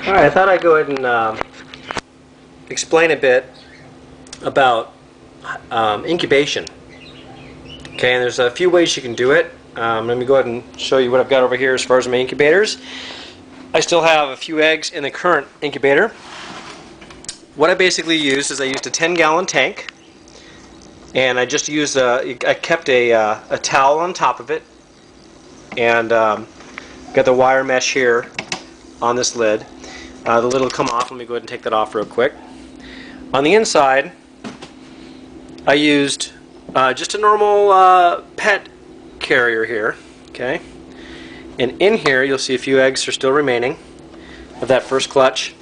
Alright, I thought I'd go ahead and explain a bit about incubation. Okay, and there's a few ways you can do it. Let me go ahead and show you what I've got over here as far as my incubators. I still have a few eggs in the current incubator. What I basically used is I used a 10-gallon tank, and I just used I kept a towel on top of it, and got the wire mesh here on this lid. The lid will come off. Let me go ahead and take that off real quick. On the inside, I used just a normal pet carrier here. Okay, and in here you'll see a few eggs are still remaining of that first clutch.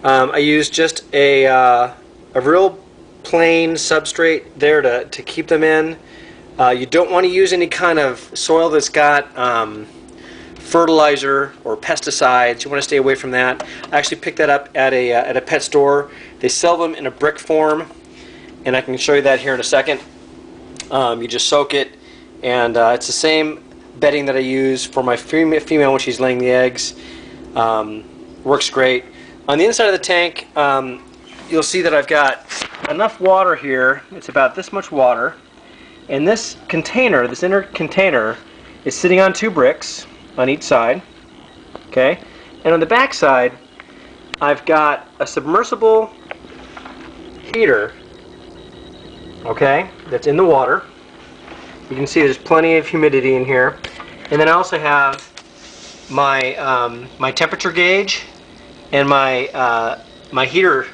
I used just a real plain substrate there to keep them in. You don't want to use any kind of soil that's got fertilizer or pesticides. You want to stay away from that. I actually picked that up at a pet store. They sell them in a brick form, and I can show you that here in a second. You just soak it, and it's the same bedding that I use for my female when she's laying the eggs. Works great. On the inside of the tank, you'll see that I've got enough water here. It's about this much water, and this container, this inner container, is sitting on 2 bricks on each side. Okay, and on the back side, I've got a submersible heater. Okay, that's in the water. You can see there's plenty of humidity in here, and then I also have my my temperature gauge and my my heater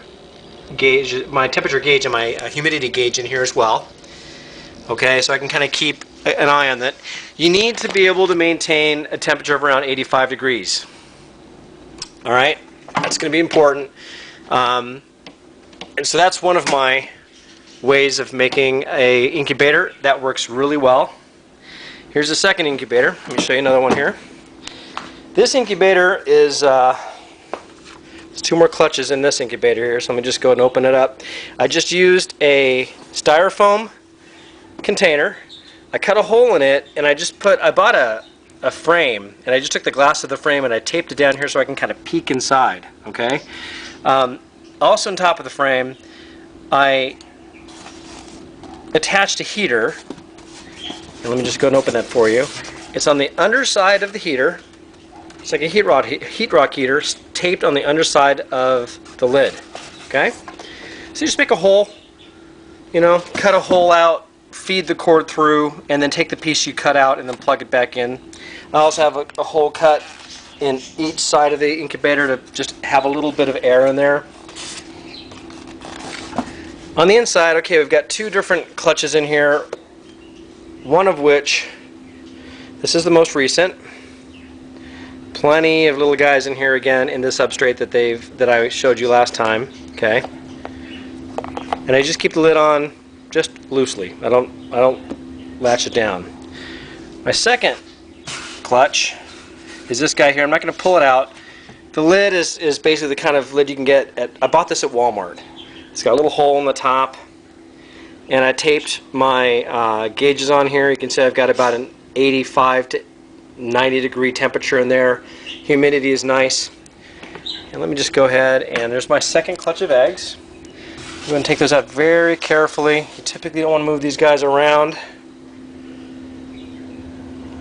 gauge, my temperature gauge, and my humidity gauge in here as well. Okay, so I can kind of keep an eye on that. You need to be able to maintain a temperature of around 85 degrees. All right, that's going to be important. And so that's one of my ways of making a incubator that works really well. Here's the second incubator. Let me show you another one here. This incubator is there's 2 more clutches in this incubator here, so let me just go and open it up. I just used a styrofoam container. I cut a hole in it, and I bought a frame, and I just took the glass of the frame and I taped it down here so I can kind of peek inside. Okay. Also on top of the frame, I attached a heater, and let me just go and open that for you. It's on the underside of the heater. It's like a heat rock heater taped on the underside of the lid. Okay, so you just make a hole, you know, cut a hole out, feed the cord through, and then take the piece you cut out and then plug it back in. I also have a hole cut in each side of the incubator to just have a little bit of air in there. On the inside, okay, we've got 2 different clutches in here, one of which, this is the most recent. Plenty of little guys in here again in the substrate that I showed you last time. Okay, and I just keep the lid on just loosely. I don't latch it down. My second clutch is this guy here. I'm not going to pull it out. The lid is basically the kind of lid you can get at. I bought this at Walmart. It's got a little hole in the top, and I taped my gauges on here. You can see I've got about an 85 to 90 degree temperature in there. Humidity is nice. And let me just go ahead, and there's my second clutch of eggs. I'm going to take those out very carefully. You typically don't want to move these guys around.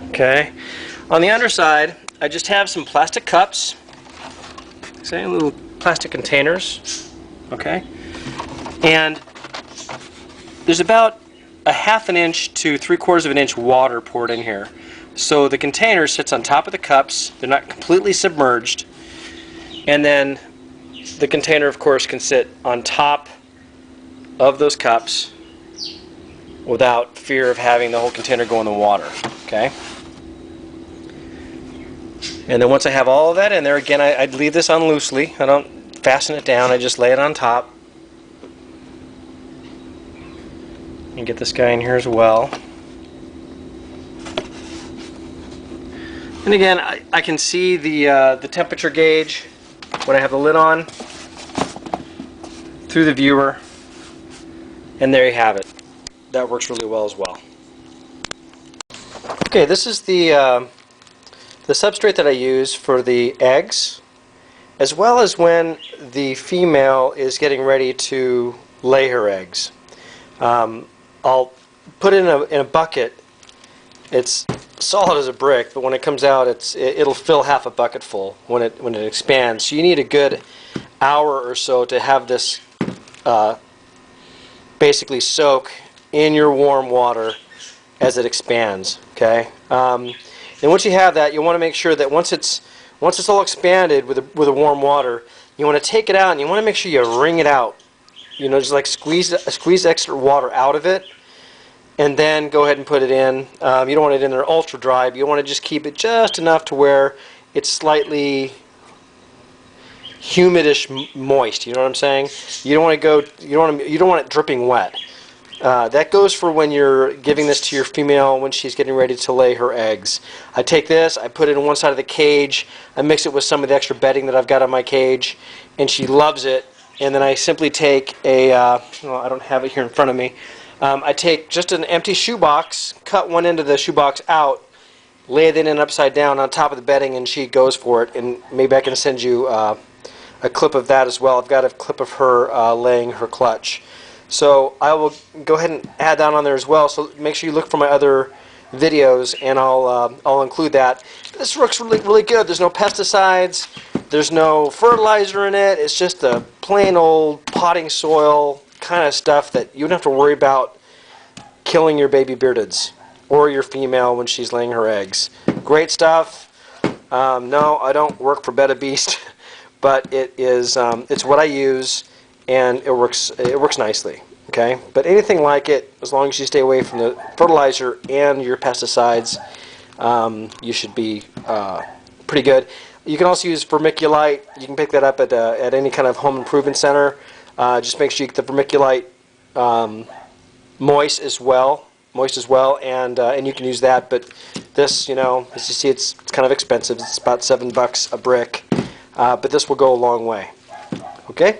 Okay. On the underside, I just have some plastic cups. See, little plastic containers. Okay. And there's about a 1/2 inch to 3/4 inch water poured in here. So the container sits on top of the cups. They're not completely submerged. And then the container, of course, can sit on top of those cups without fear of having the whole container go in the water. Okay. And then once I have all of that in there, again, I'd leave this on loosely. I don't fasten it down. I just lay it on top. And get this guy in here as well. And again, I can see the temperature gauge when I have the lid on through the viewer, and there you have it. That works really well as well. Okay, this is the substrate that I use for the eggs. as well as when the female is getting ready to lay her eggs. I'll put it in a bucket. It's solid as a brick, but when it comes out, it'll fill half a bucket full when it expands. So you need a good hour or so to have this basically soak in your warm water as it expands. Okay. And once you have that, you want to make sure that once it's all expanded with the warm water, you want to take it out and you want to make sure you wring it out. You know, just like squeeze extra water out of it, and then go ahead and put it in. You don't want it in there ultra dry, but you want to just keep it just enough to where it's slightly humidish moist. You know what I'm saying? You don't want you don't want it dripping wet. That goes for when you're giving this to your female when she's getting ready to lay her eggs. I take this, I put it on one side of the cage, I mix it with some of the extra bedding that I've got on my cage, and she loves it. And then I simply take a, well, I don't have it here in front of me. I take just an empty shoebox, cut one end of the shoebox out, lay it in upside down on top of the bedding, and she goes for it. And maybe I can send you a clip of that as well. I've got a clip of her laying her clutch. So I will go ahead and add that on there as well. So make sure you look for my other videos, and I'll include that. This works really good. There's no pesticides. There's no fertilizer in it. It's just the plain old potting soil kind of stuff that you don't have to worry about killing your baby beardeds or your female when she's laying her eggs. Great stuff. No, I don't work for Betta Beast, but it's what I use, and it works nicely. Okay, but anything like it, as long as you stay away from the fertilizer and your pesticides, you should be pretty good. You can also use vermiculite. You can pick that up at any kind of home improvement center. Just make sure you get the vermiculite moist as well, and you can use that. But this, you know, as you see, it's kind of expensive. It's about $7 a brick, but this will go a long way. Okay.